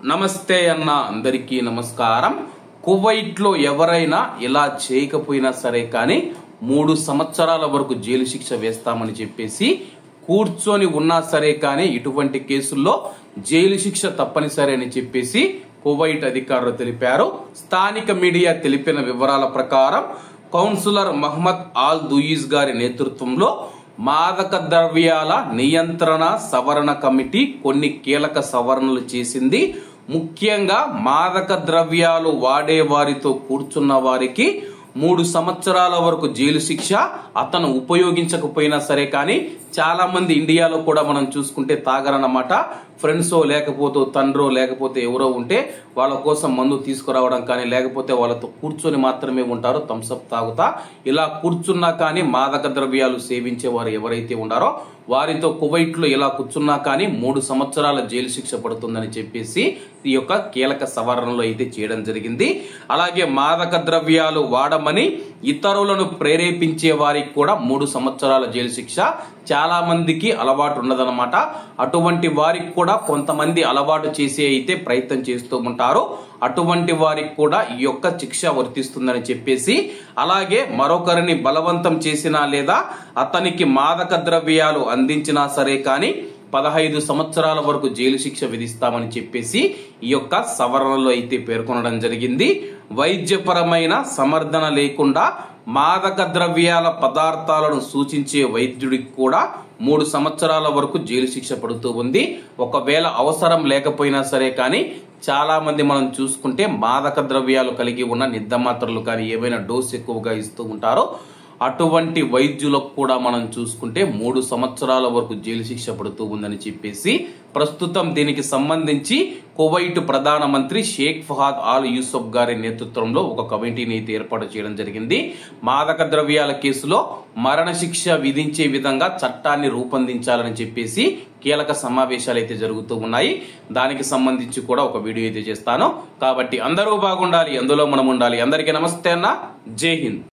నమస్తే అన్న అందరికీ నమస్కారం. కువైట్ లో ఎవరైనా ఇలా చేయకపోయినా సరే కానీ 3 సంవత్సరాల వరకు జైలు శిక్ష వేస్తామని చెప్పేసి కూర్చొని ఉన్నా సరే కానీ ఇటువంటి కేసుల్లో జైలు శిక్ష తప్పనిసరి అని చెప్పేసి కువైట్ అధికారులు తెలిపారు. స్థానిక మీడియా తెలిపిన వివరాల ప్రకారం కౌన్సిలర్ మహమ్మద్ ఆల్ దుయిజ్ గారి నేతృత్వంలో మాదక ద్రవ్యాల నియంత్రణ సవరణ కమిటీ కొన్ని కీలక సవరణలు చేసింది. ముఖ్యంగా మాదక ద్రవ్యాలు వాడే వారితో కూర్చున్న వారికి 3 సంవత్సరాల వరకు జైలు శిక్ష, అతను ఉపయోగించకపోయినా సరే కానీ చాలా మంది ఇండియాలో కూడా మనం చూసుకుంటే తాగరన్నమాట. ఫ్రెండ్సో లేకపోతే తండ్రో లేకపోతే ఎవరో ఉంటే వాళ్ళ కోసం మందు తీసుకురావడం కానీ లేకపోతే వాళ్ళతో కూర్చొని మాత్రమే ఉంటారు థమ్స్అప్ తాగుతా. ఇలా కూర్చున్నా కానీ మాదక ద్రవ్యాలు సేవించే వారు ఎవరైతే ఉన్నారో వారితో కువైట్ లో ఇలా కూర్చున్నా కానీ 3 సంవత్సరాల జైలు శిక్ష పడుతుందని చెప్పేసి ఈ యొక్క కీలక సవరణలు అయితే చేయడం జరిగింది. అలాగే మాదక ద్రవ్యాలు వాడమని ఇతరులను ప్రేరేపించే వారికి కూడా 3 సంవత్సరాల జైలు శిక్ష. చాలా మందికి అలవాటు ఉండదన్నమాట. అటువంటి వారికి కూడా కొంతమంది అలవాటు చేసి అయితే ప్రయత్నం చేస్తూ ఉంటారు. అటువంటి వారికి కూడా ఈ యొక్క శిక్ష వర్తిస్తుందని చెప్పేసి, అలాగే మరొకరిని బలవంతం చేసినా లేదా అతనికి మాదక ద్రవ్యాలు అందించినా సరే కానీ 15 సంవత్సరాల వరకు జైలు శిక్ష విధిస్తామని చెప్పేసి ఈ యొక్క సవరణలో అయితే పేర్కొనడం జరిగింది. వైద్యపరమైన సమర్థన లేకుండా మాదక ద్రవ్యాల పదార్థాలను సూచించే వైద్యుడికి కూడా 3 సంవత్సరాల వరకు జైలు శిక్ష పడుతూ ఉంది. ఒకవేళ అవసరం లేకపోయినా సరే కానీ చాలా మంది మనం చూసుకుంటే మాదక ద్రవ్యాలు కలిగి ఉన్న నిద్ర మాత్రలు కానీ ఏవైనా డోస్ ఎక్కువగా ఇస్తూ ఉంటారో అటువంటి వైద్యులకు కూడా మనం చూసుకుంటే 3 సంవత్సరాల వరకు జైలు శిక్ష పడుతూ ఉందని చెప్పేసి ప్రస్తుతం దీనికి సంబంధించి కువైట్ ప్రధానమంత్రి షేక్ ఫహాద్ ఆల్ యూసఫ్ గారి నేతృత్వంలో ఒక కమిటీని అయితే ఏర్పాటు చేయడం జరిగింది. మాదక ద్రవ్యాల కేసులో మరణ శిక్ష విధించే విధంగా చట్టాన్ని రూపొందించాలని చెప్పేసి కీలక సమావేశాలు అయితే జరుగుతూ ఉన్నాయి. దానికి సంబంధించి కూడా ఒక వీడియో అయితే చేస్తాను. కాబట్టి అందరూ బాగుండాలి, అందులో మనం ఉండాలి. అందరికీ నమస్తే అన్న, జై హింద్.